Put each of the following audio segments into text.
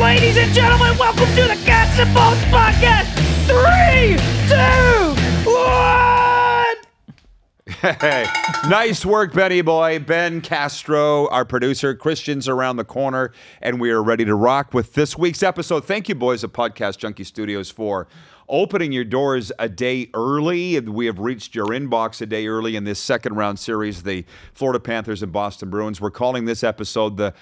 Ladies and gentlemen, welcome to the Cats and Balls Podcast. 3, 2, 1. Hey, nice work, Benny boy. Ben Castro, our producer. Christian's around the corner, and we are ready to rock with this week's episode. Thank you, boys, at Podcast Junkie Studios for opening your doors a day early. We have reached your inbox a day early in this second round series, the Florida Panthers and Boston Bruins. We're calling this episode the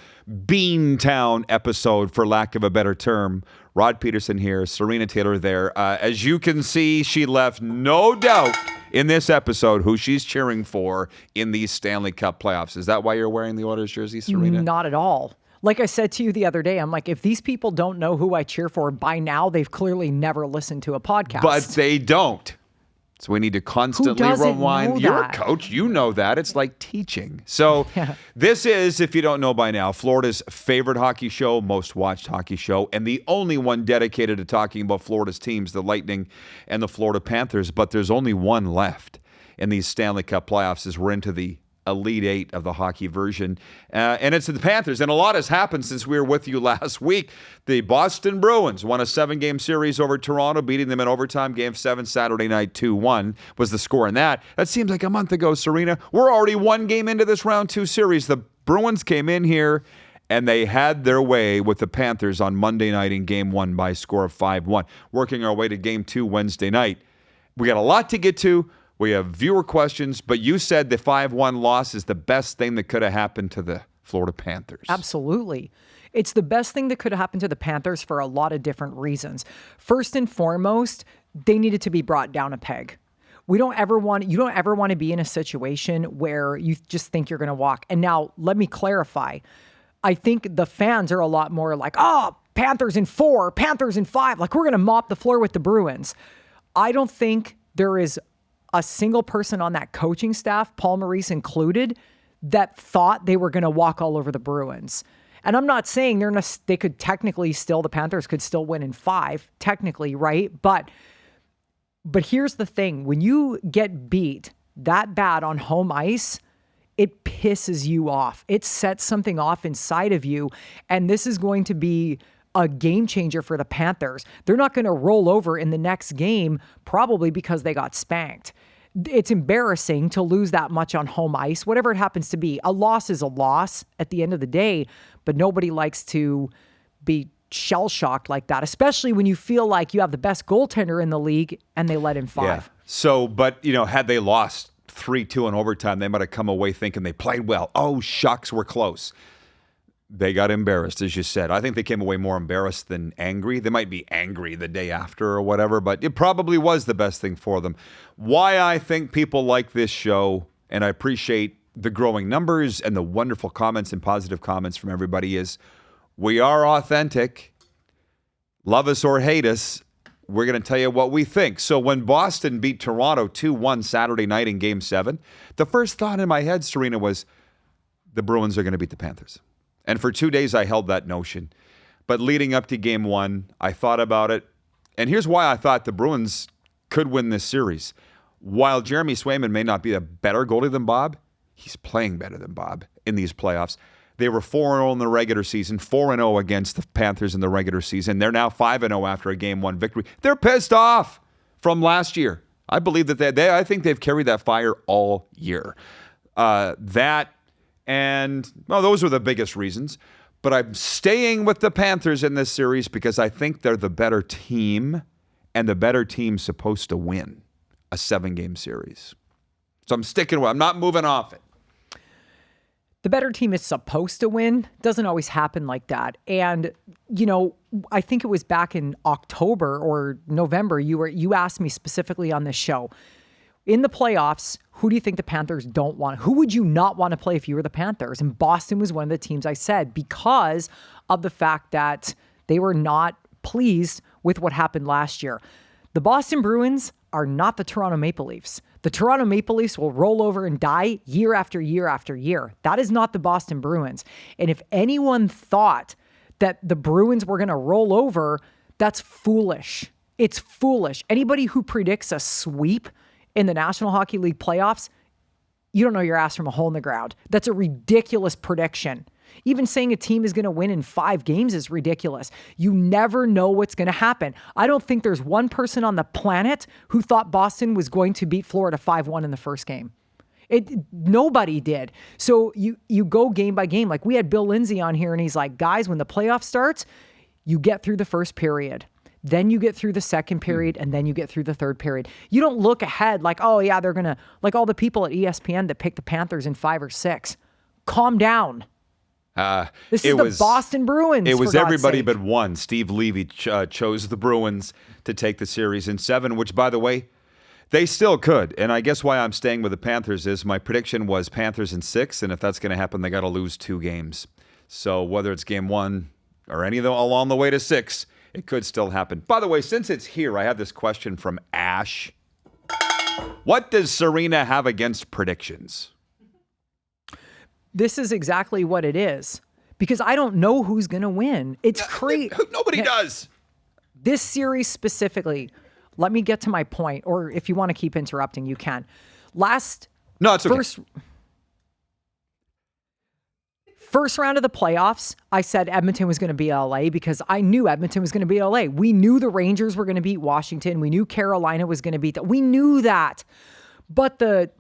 Beantown episode, for lack of a better term. Rod Peterson here, Sarina Taylor there. As you can see, she left no doubt in this episode who she's cheering for in these Stanley Cup playoffs. Is that why you're wearing the Oilers jersey, Sarina? Not at all. Like I said to you the other day, I'm like, if these people don't know who I cheer for by now, they've clearly never listened to a podcast. But they don't. So we need to constantly rewind. You're a coach. You know that. It's like teaching. So This is, if you don't know by now, Florida's favorite hockey show, most watched hockey show, and the only one dedicated to talking about Florida's teams, the Lightning and the Florida Panthers. But there's only one left in these Stanley Cup playoffs as we're into the Elite Eight of the hockey version. And it's the Panthers. And a lot has happened since we were with you last week. The Boston Bruins won a 7-game series over Toronto, beating them in overtime. Game 7 Saturday night, 2-1 was the score in that. That seems like a month ago, Sarina. We're already one game into this round 2 series. The Bruins came in here and they had their way with the Panthers on Monday night in Game 1 by a score of 5-1. Working our way to Game 2 Wednesday night. We got a lot to get to. We have viewer questions, but you said the 5-1 loss is the best thing that could have happened to the Florida Panthers. Absolutely. It's the best thing that could have happened to the Panthers for a lot of different reasons. First and foremost, they needed to be brought down a peg. You don't ever want to be in a situation where you just think you're going to walk. And now let me clarify. I think the fans are a lot more like, oh, Panthers in 4, Panthers in 5. Like, we're going to mop the floor with the Bruins. I don't think there is a single person on that coaching staff, Paul Maurice included, that thought they were going to walk all over the Bruins. And I'm not saying they could technically still, the Panthers could still win in 5, technically, right? But here's the thing. When you get beat that bad on home ice, it pisses you off. It sets something off inside of you. And this is going to be a game changer for the Panthers. They're not going to roll over in the next game, probably because they got spanked. It's embarrassing to lose that much on home ice, whatever it happens to be. A loss is a loss at the end of the day, but nobody likes to be shell-shocked like that, especially when you feel like you have the best goaltender in the league and they let in 5. Yeah. So, but, had they lost 3-2 in overtime, they might have come away thinking they played well. Oh, shucks, we're close. They got embarrassed, as you said. I think they came away more embarrassed than angry. They might be angry the day after or whatever, but it probably was the best thing for them. Why I think people like this show, and I appreciate the growing numbers and the wonderful comments and positive comments from everybody, is we are authentic. Love us or hate us, we're going to tell you what we think. So when Boston beat Toronto 2-1 Saturday night in Game 7, the first thought in my head, Sarina, was the Bruins are going to beat the Panthers. And for 2 days, I held that notion. But leading up to Game 1, I thought about it. And here's why I thought the Bruins could win this series. While Jeremy Swayman may not be a better goalie than Bob, he's playing better than Bob in these playoffs. They were 4-0 in the regular season, 4-0 against the Panthers in the regular season. They're now 5-0 after a Game 1 victory. They're pissed off from last year. I believe that I think they've carried that fire all year. Those are the biggest reasons. But I'm staying with the Panthers in this series because I think they're the better team, and the better team's supposed to win a 7-game series. So I'm sticking with it. I'm not moving off it. The better team is supposed to win. Doesn't always happen like that. And, I think it was back in October or November, you asked me specifically on this show, in the playoffs, who do you think the Panthers don't want? Who would you not want to play if you were the Panthers? And Boston was one of the teams I said because of the fact that they were not pleased with what happened last year. The Boston Bruins are not the Toronto Maple Leafs. The Toronto Maple Leafs will roll over and die year after year after year. That is not the Boston Bruins. And if anyone thought that the Bruins were going to roll over, that's foolish. It's foolish. Anybody who predicts a sweep in the National Hockey League playoffs, you don't know your ass from a hole in the ground. That's a ridiculous prediction. Even saying a team is going to win in 5 games is ridiculous. You never know what's going to happen. I don't think there's one person on the planet who thought Boston was going to beat Florida 5-1 in the first game. Nobody did. So you go game by game. Like we had Bill Lindsay on here and he's like, guys, when the playoff starts, you get through the first period. Then you get through the second period, and then you get through the third period. You don't look ahead like, oh, yeah, they're going to, like all the people at ESPN that picked the Panthers in 5 or 6. Calm down. This is the Boston Bruins. It was for God's everybody sake. but one. Steve Levy chose the Bruins to take the series in 7, which, by the way, they still could. And I guess why I'm staying with the Panthers is my prediction was Panthers in 6, and if that's going to happen, they got to lose 2 games. So whether it's game 1 or any of them along the way to 6, it could still happen. By the way, since it's here, I have this question from Ash. What does Sarina have against predictions? This is exactly what it is. Because I don't know who's going to win. It's crazy. Nobody does. This series specifically, let me get to my point. Or if you want to keep interrupting, you can. No, it's okay. First round of the playoffs, I said Edmonton was going to beat LA because I knew Edmonton was going to beat LA. We knew the Rangers were going to beat Washington. We knew Carolina was going to beat that. We knew that. But the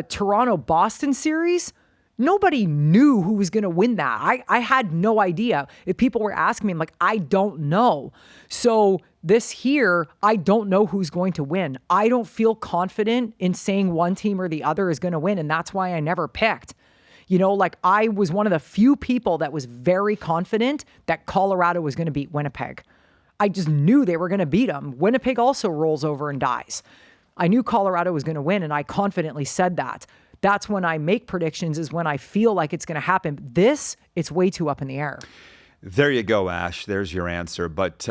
Toronto-Boston series, nobody knew who was going to win that. I had no idea. If people were asking me, I'm like, I don't know. So this here, I don't know who's going to win. I don't feel confident in saying one team or the other is going to win, and that's why I never picked. You know, like I was one of the few people that was very confident that Colorado was going to beat Winnipeg. I just knew they were going to beat them. Winnipeg also rolls over and dies. I knew Colorado was going to win, and I confidently said that. That's when I make predictions, is when I feel like it's going to happen. This, it's way too up in the air. There you go, Ash. There's your answer. But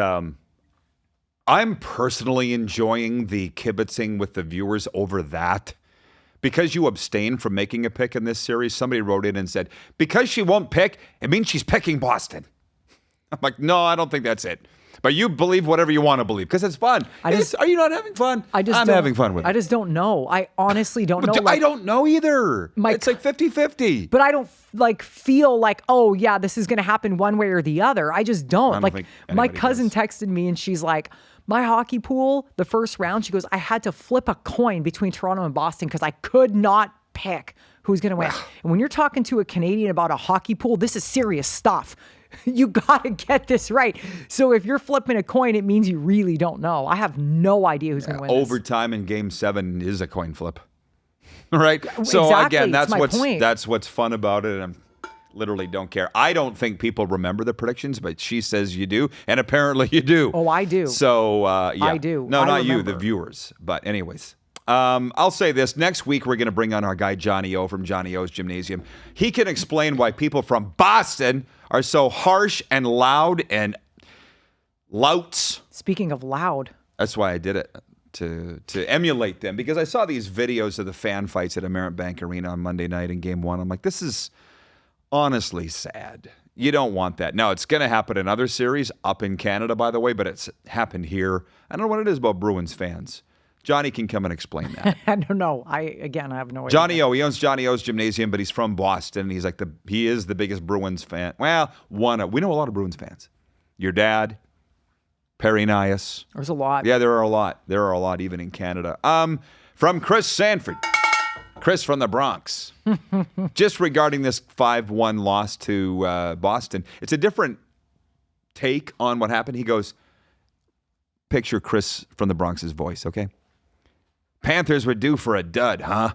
I'm personally enjoying the kibitzing with the viewers over that. Because you abstain from making a pick in this series, somebody wrote in and said, because she won't pick, it means she's picking Boston. I'm like, no, I don't think that's it. But you believe whatever you want to believe because it's fun. Are you not having fun? I'm having fun with it. I just don't know. I honestly don't know. I don't know either. It's like 50-50. But I don't feel like, oh yeah, this is going to happen one way or the other. I just don't. I don't think my cousin texted me and she's like, my hockey pool, the first round, she goes, I had to flip a coin between Toronto and Boston because I could not pick who's going to win. And when you're talking to a Canadian about a hockey pool, this is serious stuff. You got to get this right. So if you're flipping a coin, it means you really don't know. I have no idea who's going to win Overtime in Game 7 is a coin flip. Right? So exactly. Again, Point. that's what's fun about it. And literally don't care. I don't think people remember the predictions, but she says you do, and apparently you do. Oh, I do. So, yeah. I do. No, I not remember. you, the viewers. But anyways, I'll say this. Next week, we're going to bring on our guy, Johnny O from Johnny O's Gymnasium. He can explain why people from Boston are so harsh and loud and louts. Speaking of loud. That's why I did it. To emulate them, because I saw these videos of the fan fights at Amerit Bank Arena on Monday night in Game 1. I'm like, this is honestly sad. You don't want that. Now, it's going to happen in other series up in Canada, by the way, but it's happened here. I don't know what it is about Bruins fans. Johnny can come and explain that. I don't know. I have no idea. Johnny O, he owns Johnny O's Gymnasium, but he's from Boston. He's like he is the biggest Bruins fan. Well, we know a lot of Bruins fans. Your dad, Perry Nias. There's a lot. Yeah, there are a lot. There are a lot even in Canada. From Chris Sanford. Chris from the Bronx. Just regarding this 5-1 loss to Boston, it's a different take on what happened. He goes, picture Chris from the Bronx's voice, okay? Panthers were due for a dud, huh?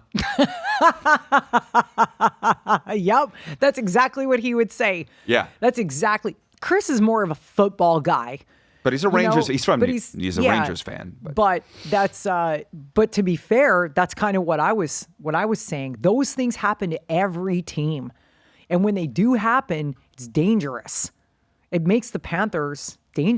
Yep. That's exactly what he would say. Yeah. That's exactly. Chris is more of a football guy. But he's a Rangers. He's a Rangers fan. But that's. But to be fair, that's kind of what I was saying. Those things happen to every team, and when they do happen, it's dangerous. It makes the Panthers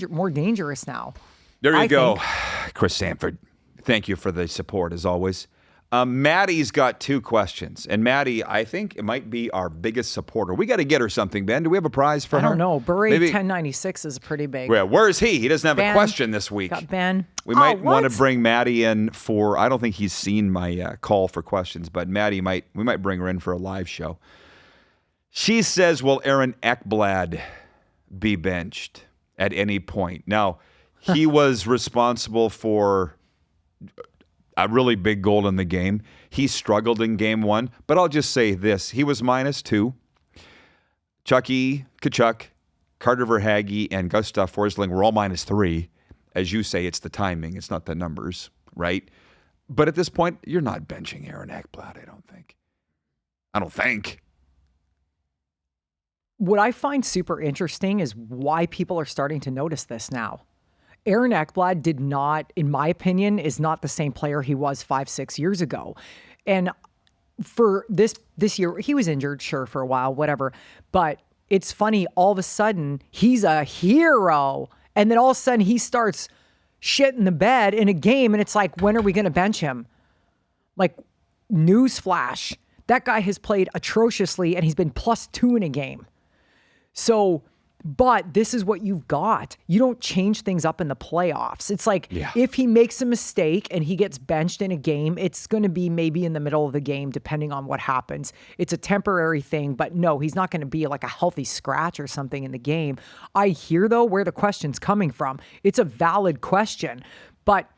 more dangerous now. There you go, think. Chris Sanford. Thank you for the support as always. Maddie's got 2 questions. And Maddie, I think it might be our biggest supporter. We got to get her something, Ben. Do we have a prize for her? I don't know. Beret 1096 is pretty big. Yeah, where is he? He doesn't have Ben. a question this week. Got Ben. We might want to bring Maddie in for, I don't think he's seen my call for questions, but Maddie we might bring her in for a live show. She says, will Aaron Eblad be benched at any point? Now, he was responsible for a really big goal in the game. He struggled in game one, but I'll just say this. He was -2. Chucky Kachuk, Carter Verhaeghe, and Gustav Forsling were all -3. As you say, it's the timing. It's not the numbers, right? But at this point, you're not benching Aaron Eblad, I don't think. What I find super interesting is why people are starting to notice this now. Aaron Eblad did not, in my opinion, is not the same player he was 5-6 years ago. And for this year, he was injured, sure, for a while, whatever. But it's funny, all of a sudden, he's a hero. And then all of a sudden, he starts shitting the bed in a game. And it's like, when are we going to bench him? Like, newsflash. That guy has played atrociously, and he's been +2 in a game. So, but this is what you've got. You don't change things up in the playoffs. It's like, if he makes a mistake and he gets benched in a game, it's going to be maybe in the middle of the game, depending on what happens. It's a temporary thing, but no, he's not going to be like a healthy scratch or something in the game. I hear, though, where the question's coming from. It's a valid question, but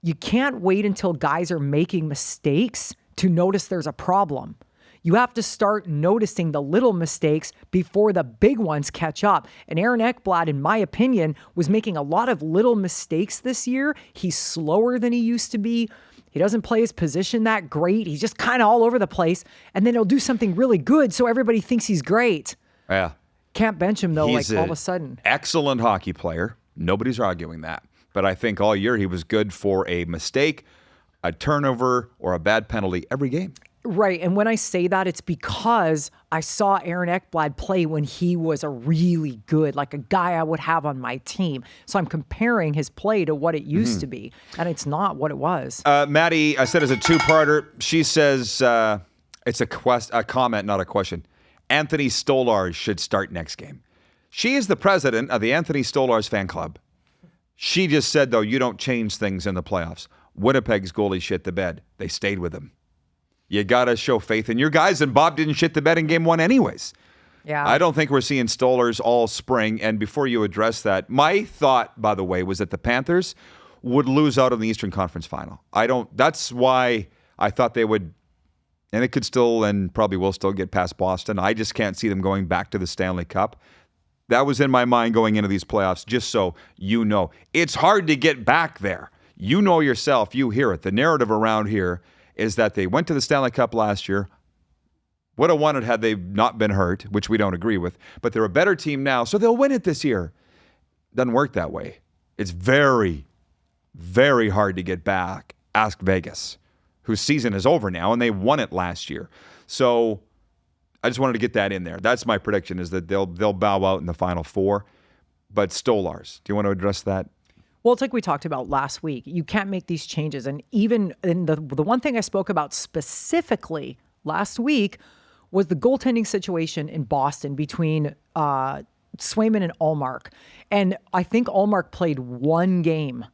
you can't wait until guys are making mistakes to notice there's a problem. You have to start noticing the little mistakes before the big ones catch up. And Aaron Eblad, in my opinion, was making a lot of little mistakes this year. He's slower than he used to be. He doesn't play his position that great. He's just kind of all over the place. And then he'll do something really good, so everybody thinks he's great. Yeah. Can't bench him, though, He's like all of a sudden. Excellent hockey player. Nobody's arguing that. But I think all year he was good for a mistake, a turnover, or a bad penalty every game. Right. And when I say that, it's because I saw Aaron Eblad play when he was a really good, like a guy I would have on my team. So I'm comparing his play to what it used to be. And it's not what it was. Maddie, I said as a two-parter. She says it's a comment, not a question. Anthony Stolarz should start next game. She is the president of the Anthony Stolarz fan club. She just said, though, you don't change things in the playoffs. Winnipeg's goalie shit the bed. They stayed with him. You got to show faith in your guys, and Bob didn't shit the bed in game one anyways. Yeah. I don't think we're seeing Stolarz all spring. And before you address that, my thought, by the way, was that the Panthers would lose out in the Eastern Conference Final. That's why I thought they would, and it could still and probably will still get past Boston. I just can't see them going back to the Stanley Cup. That was in my mind going into these playoffs, just so you know. It's hard to get back there. You know yourself, you hear it. The narrative around here is that they went to the Stanley Cup last year, would have won it had they not been hurt, which we don't agree with, but they're a better team now, so they'll win it this year. Doesn't work that way. It's very, very hard to get back. Ask Vegas, whose season is over now, and they won it last year. So I just wanted to get that in there. That's my prediction, is that they'll bow out in the Final Four. But Stolarz, do you want to address that? Well, it's like we talked about last week. You can't make these changes. And even in the one thing I spoke about specifically last week was the goaltending situation in Boston between Swayman and Ullmark. And I think Ullmark played one game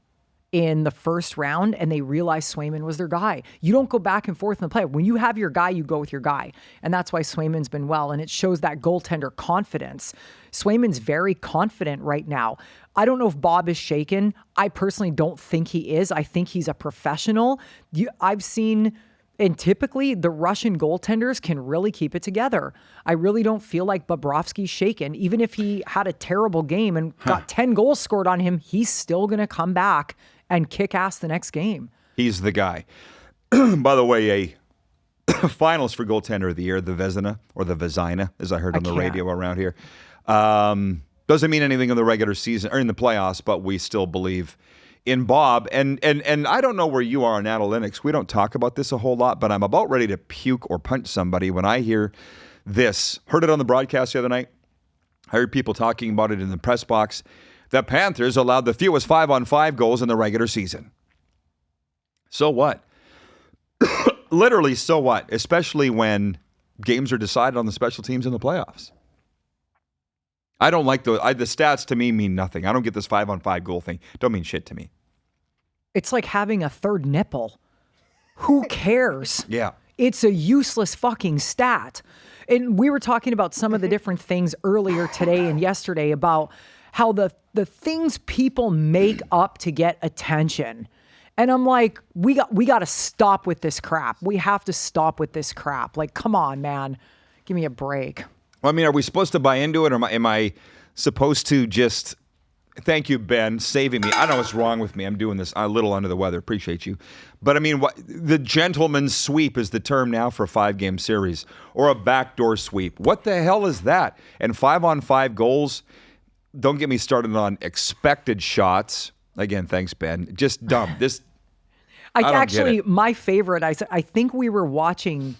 in the first round, and they realized Swayman was their guy. You don't go back and forth in the play. When you have your guy, you go with your guy. And that's why Swayman's been well, and it shows that goaltender confidence. Swayman's very confident right now. I don't know if Bob is shaken. I personally don't think he is. I think he's a professional. I've seen, and typically the Russian goaltenders can really keep it together. I really don't feel like Bobrovsky's shaken. Even if he had a terrible game and got 10 goals scored on him, he's still going to come back and kick ass the next game. He's the guy. By the way, a finalist for goaltender of the year, the Vezina, or the Vezina, as I heard on the radio around here. Doesn't mean anything in the regular season or in the playoffs, but we still believe in Bob. And I don't know where you are on analytics. We don't talk about this a whole lot, but I'm about ready to puke or punch somebody when I hear this. Heard it on the broadcast the other night. I heard people talking about it in the press box. The Panthers allowed the fewest 5-on-5 goals in the regular season. So what? Literally, so what? Especially when games are decided on the special teams in the playoffs. I don't like the stats to me mean nothing. I don't get this 5-on-5 goal thing. Don't mean shit to me. It's like having a third nipple. Who cares? Yeah. It's a useless fucking stat. And we were talking about some of the different things earlier today and yesterday about how the things people make up to get attention. And I'm like, we got to stop with this crap. We have to stop with this crap. Like, come on, man. Give me a break. Well, I mean, are we supposed to buy into it, or am I supposed to just... Thank you, Ben, saving me. I don't know what's wrong with me. I'm doing this a little under the weather. Appreciate you. But, I mean, the gentleman's sweep is the term now for a 5-game series, or a backdoor sweep. What the hell is that? And 5-on-5 goals, don't get me started on expected shots. Again, thanks, Ben. Just dumb. I don't actually, get it. my favorite, I think we were watching...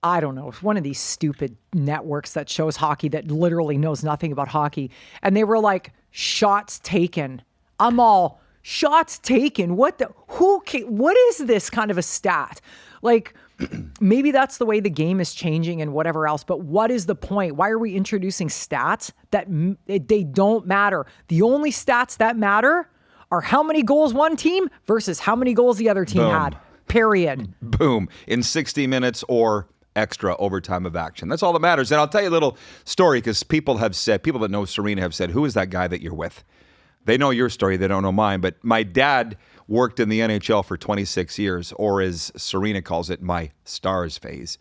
I don't know, one of these stupid networks that shows hockey that literally knows nothing about hockey. And they were like, shots taken. I'm all, shots taken? What is this kind of a stat? Like, maybe that's the way the game is changing and whatever else, but what is the point? Why are we introducing stats that they don't matter? The only stats that matter are how many goals one team versus how many goals the other team had. Period. Boom. In 60 minutes or extra overtime of action. That's all that matters. And I'll tell you a little story, because people that know Sarina have said, who is that guy that you're with? They know your story. They don't know mine. But my dad worked in the NHL for 26 years, or as Sarina calls it, my stars phase.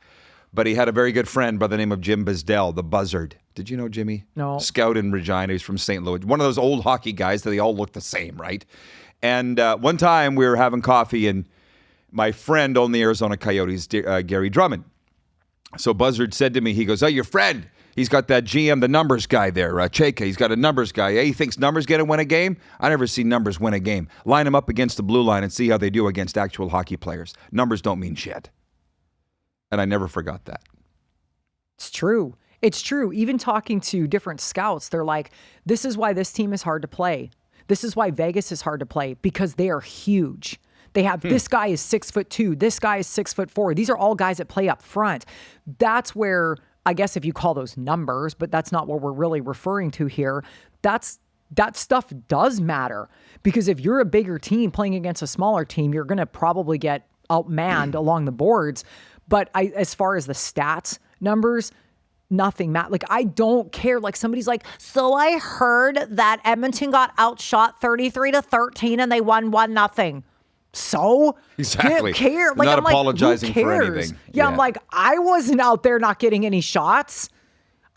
But he had a very good friend by the name of Jim Bizdell, the Buzzard. Did you know Jimmy? No. Scout in Regina. He's from St. Louis. One of those old hockey guys that they all look the same, right? And one time we were having coffee, and my friend owned the Arizona Coyotes, Gary Drummond. So Buzzard said to me, he goes, oh, your friend, he's got that GM, the numbers guy there, Cheka. He's got a numbers guy. He thinks numbers going to win a game? I never see numbers win a game. Line them up against the blue line and see how they do against actual hockey players. Numbers don't mean shit. And I never forgot that. It's true. It's true. Even talking to different scouts, they're like, this is why this team is hard to play. This is why Vegas is hard to play, because they are huge. They have, this guy is 6'2", this guy is 6'4". These are all guys that play up front. That's where, I guess if you call those numbers, but that's not what we're really referring to here. That stuff does matter, because if you're a bigger team playing against a smaller team, you're going to probably get outmanned along the boards. But as far as the stats numbers, nothing matters. Like, I don't care. Like, somebody's like, so I heard that Edmonton got outshot 33-13 and they won 1-0. So exactly. Care. Like, not I'm apologizing like, who for cares? anything. Yeah, I'm like, I wasn't out there not getting any shots.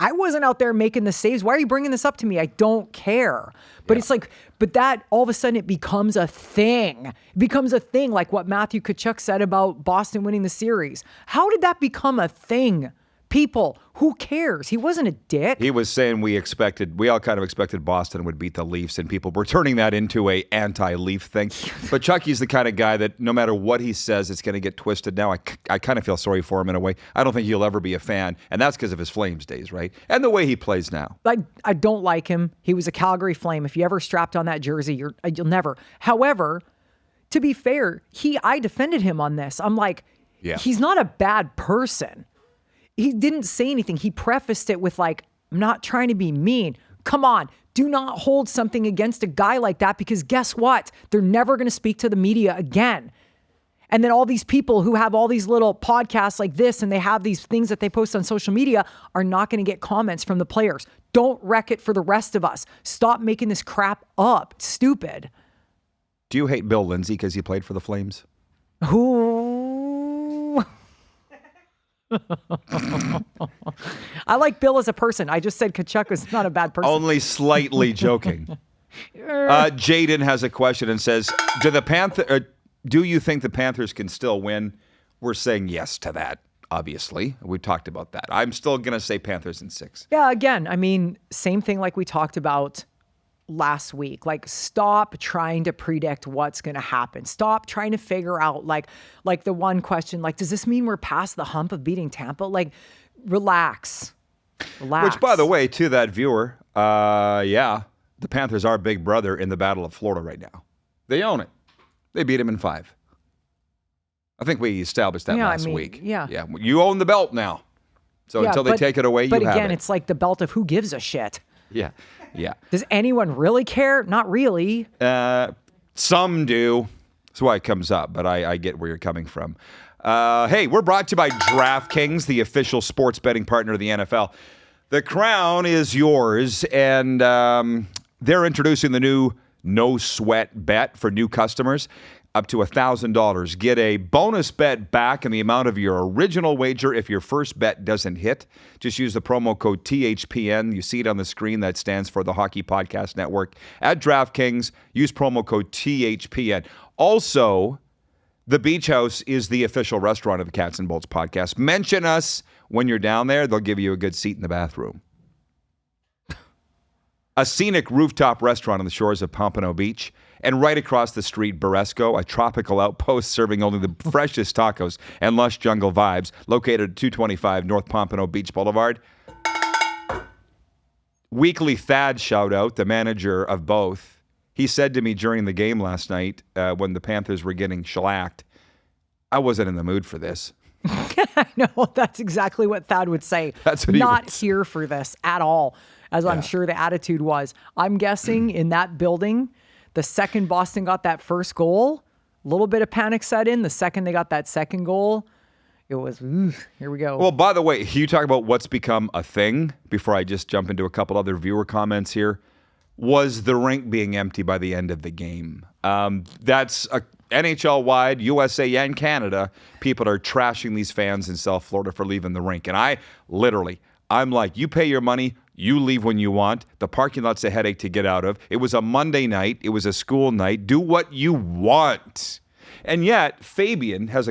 I wasn't out there making the saves. Why are you bringing this up to me? I don't care. But it's like, but that all of a sudden it becomes a thing. It becomes a thing, like what Matthew Tkachuk said about Boston winning the series. How did that become a thing? People, who cares? He wasn't a dick. He was saying we all kind of expected Boston would beat the Leafs, and people were turning that into a anti-Leaf thing. But Chucky's the kind of guy that no matter what he says, it's going to get twisted. Now I kind of feel sorry for him in a way. I don't think he'll ever be a fan, and that's because of his Flames days, right? And the way he plays now. I don't like him. He was a Calgary Flame. If you ever strapped on that jersey, you'll never. However, to be fair, I defended him on this. I'm like, he's not a bad person. He didn't say anything. He prefaced it with like, I'm not trying to be mean. Come on, do not hold something against a guy like that, because guess what? They're never going to speak to the media again. And then all these people who have all these little podcasts like this, and they have these things that they post on social media, are not going to get comments from the players. Don't wreck it for the rest of us. Stop making this crap up. It's stupid. Do you hate Bill Lindsay because he played for the Flames? Who? I like Bill as a person. I just said Tkachuk was not a bad person. Only slightly joking. Jaden has a question and says, do you think the Panthers can still win? We're saying yes to that, obviously. We've talked about that. I'm still going to say Panthers in 6. Yeah, again, I mean, same thing like we talked about last week. Like, stop trying to predict what's going to happen. Stop trying to figure out like the one question, like, does this mean we're past the hump of beating Tampa? Like, relax. Which, by the way, to that viewer, the Panthers are big brother in the Battle of Florida right now. They own it. They beat him in 5. I think we established that last week. Yeah. You own the belt now. So until they take it away, you have it. But again, it's like the belt of who gives a shit. Yeah. Does anyone really care? Not really. Some do. That's why it comes up, but I get where you're coming from. Hey, we're brought to you by DraftKings, the official sports betting partner of the NFL. The crown is yours, and they're introducing the new no sweat bet for new customers. Up to $1,000. Get a bonus bet back in the amount of your original wager if your first bet doesn't hit. Just use the promo code THPN. You see it on the screen. That stands for the Hockey Podcast Network. At DraftKings, use promo code THPN. Also, the Beach House is the official restaurant of the Cats and Bolts podcast. Mention us when you're down there. They'll give you a good seat in the bathroom. A scenic rooftop restaurant on the shores of Pompano Beach. And right across the street, Boresco, a tropical outpost serving only the freshest tacos and lush jungle vibes, located at 225 North Pompano Beach Boulevard. Weekly Thad shout out, the manager of both. He said to me during the game last night when the Panthers were getting shellacked, I wasn't in the mood for this. I know, that's exactly what Thad would say. That's what he Not would here for this at all, as I'm sure the attitude was. I'm guessing in that building, the second Boston got that first goal, a little bit of panic set in. The second they got that second goal, it was, here we go. Well, by the way, you talk about what's become a thing, before I just jump into a couple other viewer comments here, was the rink being empty by the end of the game. That's a NHL-wide, USA and Canada, people are trashing these fans in South Florida for leaving the rink. And I'm like, you pay your money, you leave when you want. The parking lot's a headache to get out of. It was a Monday night. It was a school night. Do what you want. And yet, Fabian has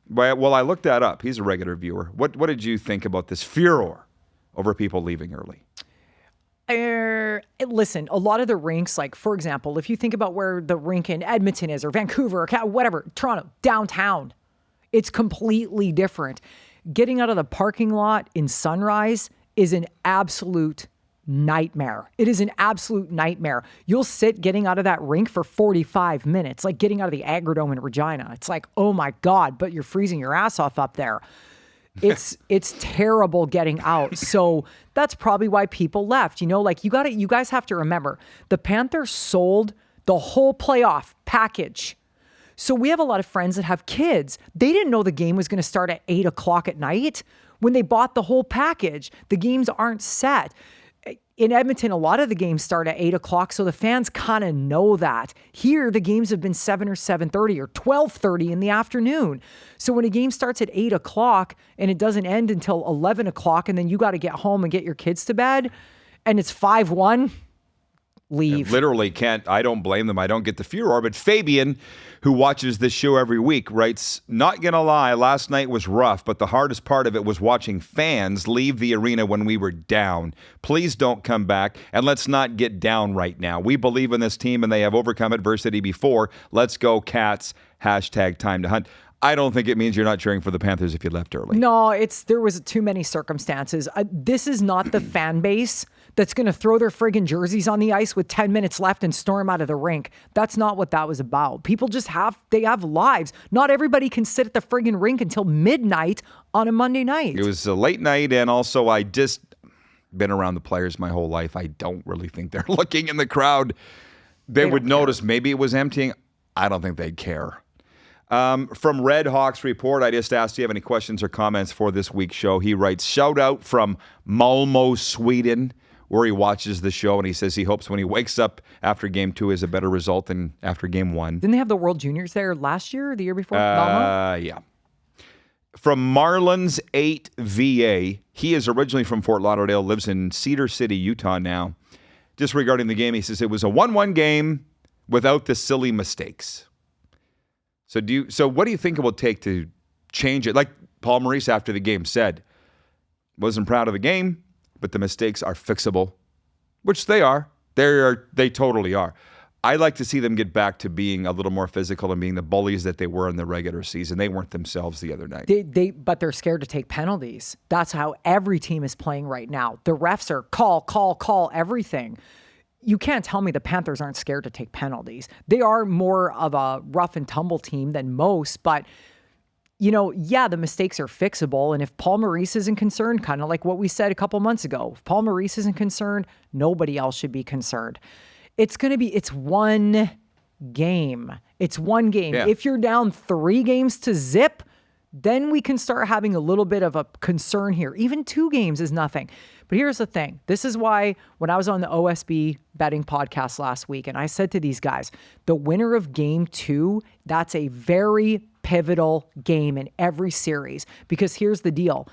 well, I looked that up. He's a regular viewer. What did you think about this furor over people leaving early? Listen, a lot of the rinks, like, for example, if you think about where the rink in Edmonton is or Vancouver or whatever, Toronto, downtown, it's completely different. Getting out of the parking lot in Sunrise is an absolute nightmare. It is an absolute nightmare. You'll sit getting out of that rink for 45 minutes, like getting out of the Agrodome in Regina. It's like, oh my God, but you're freezing your ass off up there. It's terrible getting out. So that's probably why people left. You know, like you guys have to remember, the Panthers sold the whole playoff package. So we have a lot of friends that have kids. They didn't know the game was going to start at 8:00 at night when they bought the whole package. The games aren't set. In Edmonton, a lot of the games start at 8:00, so the fans kind of know that. Here, the games have been 7 or 7:30 or 12:30 in the afternoon. So when a game starts at 8:00 and it doesn't end until 11:00, and then you got to get home and get your kids to bed, and it's 5-1, leave. Literally can't. I don't blame them. I don't get the furor. But Fabian, who watches this show every week, writes, not going to lie, last night was rough, but the hardest part of it was watching fans leave the arena when we were down. Please don't come back, and let's not get down right now. We believe in this team, and they have overcome adversity before. Let's go, Cats. #time to hunt. I don't think it means you're not cheering for the Panthers if you left early. No, there was too many circumstances. This is not the fan base that's going to throw their friggin' jerseys on the ice with 10 minutes left and storm out of the rink. That's not what that was about. People just have lives. Not everybody can sit at the friggin' rink until midnight on a Monday night. It was a late night, and also I just been around the players my whole life. I don't really think they're looking in the crowd. They would notice maybe it was emptying. I don't think they'd care. From Red Hawks Report, I just asked, do you have any questions or comments for this week's show? He writes, shout out from Malmo, Sweden, where he watches the show, and he says he hopes when he wakes up after Game 2 is a better result than after Game 1. Didn't they have the World Juniors there last year or the year before? Malmo? Yeah. From Marlins 8 VA, he is originally from Fort Lauderdale, lives in Cedar City, Utah now. Just regarding the game, he says it was a 1-1 game without the silly mistakes. So what do you think it will take to change it? Like Paul Maurice after the game said, wasn't proud of the game, but the mistakes are fixable, which they are. They totally are. I'd like to see them get back to being a little more physical and being the bullies that they were in the regular season. They weren't themselves the other night. But they're scared to take penalties. That's how every team is playing right now. The refs are call everything. You can't tell me the Panthers aren't scared to take penalties. They are more of a rough and tumble team than most, but the mistakes are fixable. And if Paul Maurice isn't concerned, kind of like what we said a couple months ago, if Paul Maurice isn't concerned, nobody else should be concerned. It's one game. It's one game. Yeah. If you're down 3 games to zip, then we can start having a little bit of a concern here. Even 2 games is nothing. But here's the thing. This is why when I was on the OSB betting podcast last week, and I said to these guys, the winner of game 2, that's a very pivotal game in every series. Because here's the deal.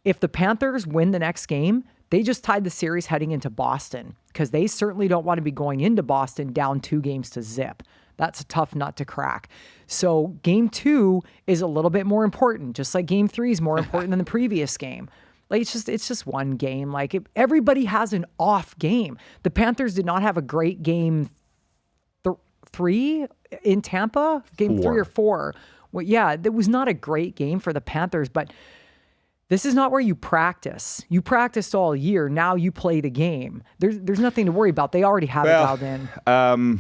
If the Panthers win the next game, they just tied the series heading into Boston, because they certainly don't want to be going into Boston down 2 games to zip. That's a tough nut to crack. So game 2 is a little bit more important, just like game 3 is more important than the previous game. Like it's just one game. Like everybody has an off game. The Panthers did not have a great game 3 in Tampa, game 3 or 4. Well, yeah, it was not a great game for the Panthers, but this is not where you practice. You practiced all year. Now you play the game. There's nothing to worry about. They already have it dialed in.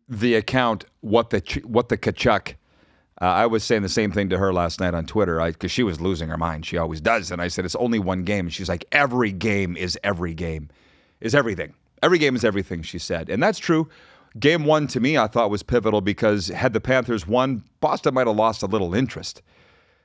The account, what the Kachuk, I was saying the same thing to her last night on Twitter because she was losing her mind. She always does. And I said, it's only one game. And she's like, every game is everything. Every game is everything, she said. And that's true. Game 1 to me, I thought was pivotal because had the Panthers won, Boston might have lost a little interest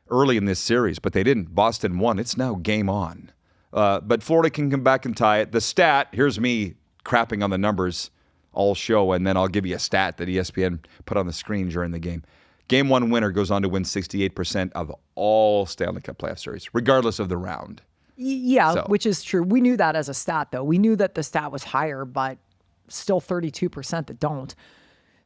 early in this series, but they didn't. Boston won. It's now game on. But Florida can come back and tie it. The stat, here's me crapping on the numbers all show, and then I'll give you a stat that ESPN put on the screen during the game. Game 1 winner goes on to win 68% of all Stanley Cup playoff series, regardless of the round. Yeah, which is true. We knew that as a stat, though. We knew that the stat was higher, but still 32% that don't.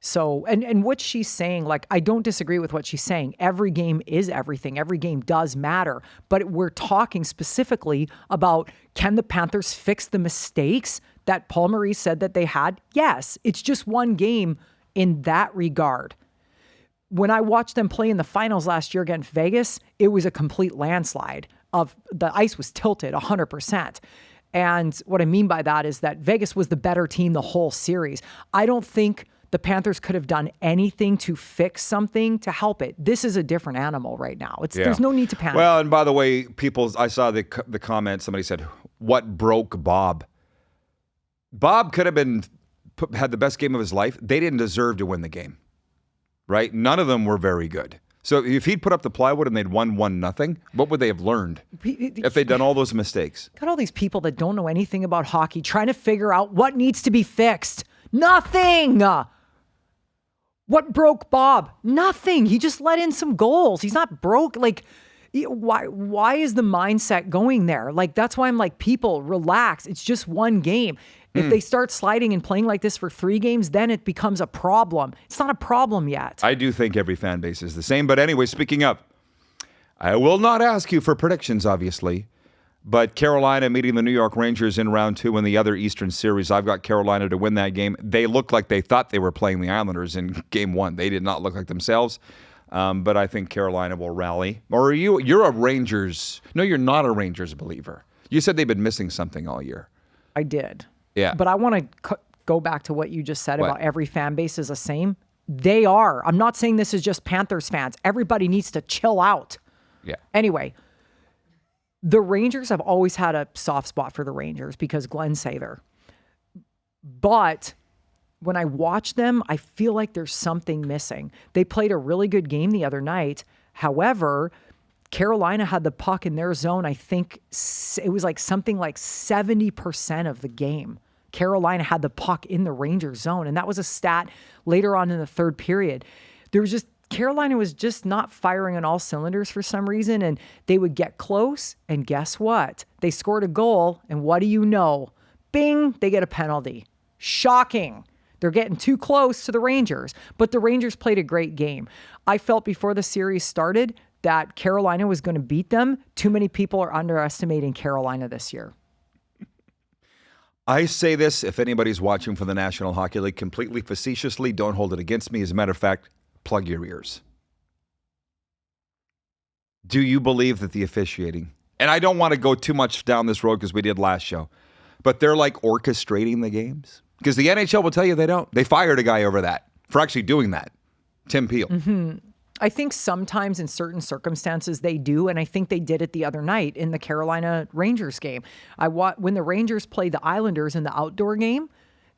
So, and what she's saying, like, I don't disagree with what she's saying. Every game is everything. Every game does matter. But we're talking specifically about, can the Panthers fix the mistakes that Paul Maurice said that they had? Yes. It's just one game in that regard. When I watched them play in the finals last year against Vegas, it was a complete landslide. The ice was tilted 100%. And what I mean by that is that Vegas was the better team the whole series. I don't think the Panthers could have done anything to fix something to help it. This is a different animal right now. There's no need to panic. Well, and by the way, I saw the comment. Somebody said, "What broke Bob?" Bob could have had the best game of his life. They didn't deserve to win the game, right? None of them were very good. So if he'd put up the plywood and they'd won 1-0, what would they have learned if they'd done all those mistakes? Got all these people that don't know anything about hockey trying to figure out what needs to be fixed. Nothing. What broke Bob? Nothing. He just let in some goals. He's not broke. Like, why is the mindset going there? Like, that's why I'm like, people, relax. It's just one game. If they start sliding and playing like this for 3 games, then it becomes a problem. It's not a problem yet. I do think every fan base is the same. But anyway, speaking of, I will not ask you for predictions, obviously. But Carolina meeting the New York Rangers in round 2 in the other Eastern Series. I've got Carolina to win that game. They looked like they thought they were playing the Islanders in game 1. They did not look like themselves. But I think Carolina will rally. Or you're a Rangers. No, you're not a Rangers believer. You said they've been missing something all year. I did. Yeah. But I want to go back to what you just said about every fan base is the same. They are. I'm not saying this is just Panthers fans. Everybody needs to chill out. Yeah. Anyway, the Rangers have always had a soft spot for the Rangers because Glenn Sather. But when I watch them, I feel like there's something missing. They played a really good game the other night. However, Carolina had the puck in their zone. I think it was like something like 70% of the game. Carolina had the puck in the Rangers zone. And that was a stat later on in the third period. Carolina was just not firing on all cylinders for some reason. And they would get close. And guess what? They scored a goal. And what do you know? Bing, they get a penalty. Shocking. They're getting too close to the Rangers. But the Rangers played a great game. I felt before the series started that Carolina was going to beat them. Too many people are underestimating Carolina this year. I say this, if anybody's watching for the National Hockey League, completely facetiously, don't hold it against me. As a matter of fact, plug your ears. Do you believe that the officiating, and I don't want to go too much down this road because we did last show, but they're like orchestrating the games? Because the NHL will tell you they don't. They fired a guy over that, for actually doing that. Tim Peel. Mm-hmm. I think sometimes in certain circumstances they do, and I think they did it the other night in the Carolina Rangers game. When the Rangers played the Islanders in the outdoor game,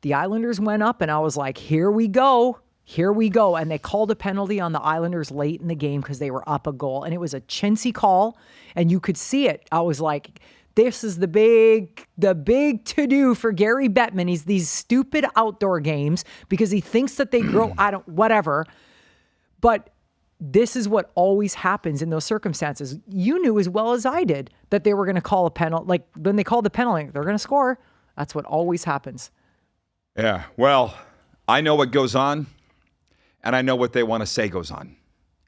the Islanders went up, and I was like, here we go. here we go. And they called a penalty on the Islanders late in the game because they were up a goal. And it was a chintzy call, and you could see it. I was like, this is the big to-do for Gary Bettman. He's these stupid outdoor games because he thinks that they grow, whatever. But this is what always happens in those circumstances. You knew as well as I did that they were going to call a penalty. Like, when they called the penalty, they're going to score. That's what always happens. Yeah, well, I know what goes on, and I know what they want to say goes on.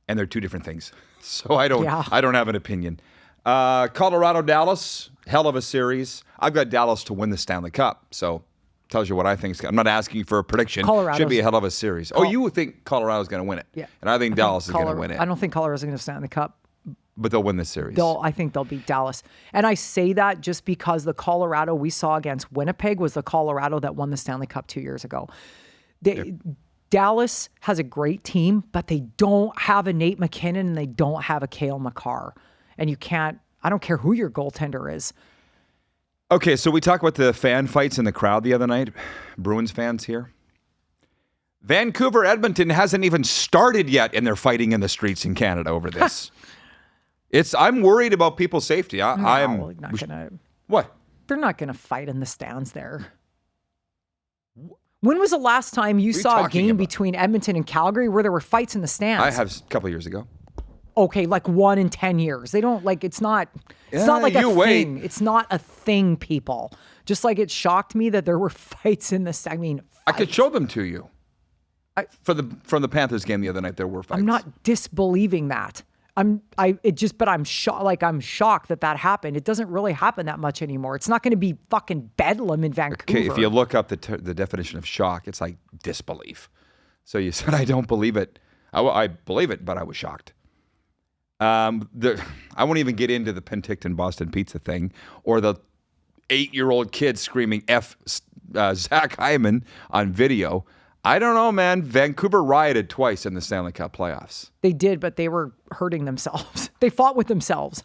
And they're two different things. So I don't have an opinion. Colorado, Dallas, hell of a series. I've got Dallas to win the Stanley Cup. So tells you what I think. I'm not asking you for a prediction. Should be a hell of a series. You think Colorado's going to win it. Yeah. And I think Dallas is going to win it. I don't think Colorado's going to stand in the Cup. But they'll win this series. I think they'll beat Dallas. And I say that just because the Colorado we saw against Winnipeg was the Colorado that won the Stanley Cup 2 years ago. Dallas has a great team, but they don't have a Nate McKinnon and they don't have a Cale Makar. And I don't care who your goaltender is. Okay, so we talked about the fan fights in the crowd the other night. Bruins fans here. Vancouver, Edmonton hasn't even started yet, and they're fighting in the streets in Canada over this. I'm worried about people's safety. What? They're not going to fight in the stands there. When was the last time you saw a game between Edmonton and Calgary where there were fights in the stands? I have a couple of years ago. Okay, like 1 in 10 years. They don't it's not like a thing. It's not a thing, people. Just like it shocked me that there were fights in this. I could show them to you. From the Panthers game the other night, there were fights. I'm not disbelieving that. I'm shocked. Like, I'm shocked that happened. It doesn't really happen that much anymore. It's not going to be fucking bedlam in Vancouver. Okay, if you look up the definition of shock, it's like disbelief. So you said, I don't believe it. I believe it, but I was shocked. I won't even get into the Penticton Boston Pizza thing or the 8-year-old kid screaming F Zach Hyman on video. I don't know, man. Vancouver rioted twice in the Stanley Cup playoffs. They did, but they were hurting themselves. They fought with themselves.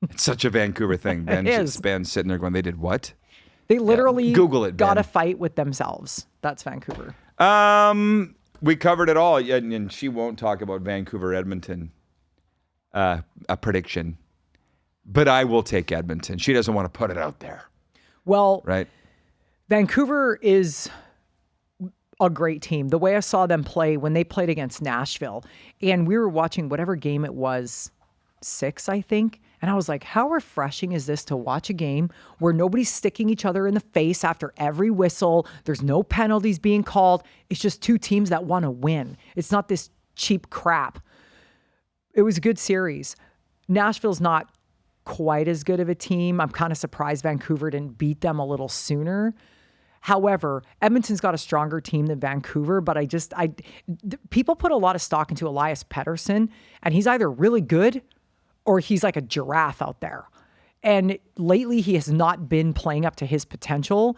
It's such a Vancouver thing. Ben's sitting there going, they did what? They literally Google it, got a fight with themselves. That's Vancouver. We covered it all, and she won't talk about Vancouver, Edmonton, a prediction. But I will take Edmonton. She doesn't want to put it out there. Well, right. Vancouver is a great team. The way I saw them play when they played against Nashville, and we were watching whatever game it was, 6, I think. And I was like, how refreshing is this to watch a game where nobody's sticking each other in the face after every whistle? There's no penalties being called. It's just two teams that want to win. It's not this cheap crap. It was a good series. Nashville's not quite as good of a team. I'm kind of surprised Vancouver didn't beat them a little sooner. However, Edmonton's got a stronger team than Vancouver, but people put a lot of stock into Elias Pettersson, and he's either really good or he's like a giraffe out there. And lately he has not been playing up to his potential.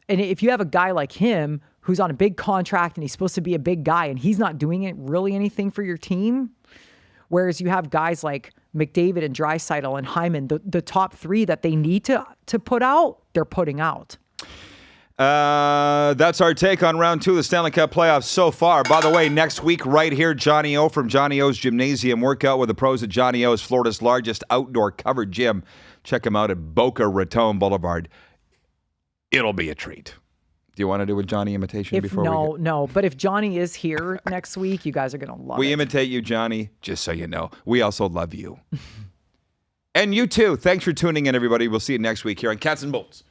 And if you have a guy like him who's on a big contract and he's supposed to be a big guy and he's not doing anything for your team, whereas you have guys like McDavid and Draisaitl and Hyman, the top 3 that they need to put out, they're putting out. That's our take on round 2 of the Stanley Cup playoffs so far. By the way, next week right here, Johnny O from Johnny O's Gymnasium. Workout with the pros at Johnny O's, Florida's largest outdoor covered gym. Check him out at Boca Raton Boulevard. It'll be a treat. Do you want to do a Johnny imitation before we go? No. But if Johnny is here next week, you guys are going to love it. We imitate you, Johnny, just so you know. We also love you. And you too. Thanks for tuning in, everybody. We'll see you next week here on Cats and Bolts.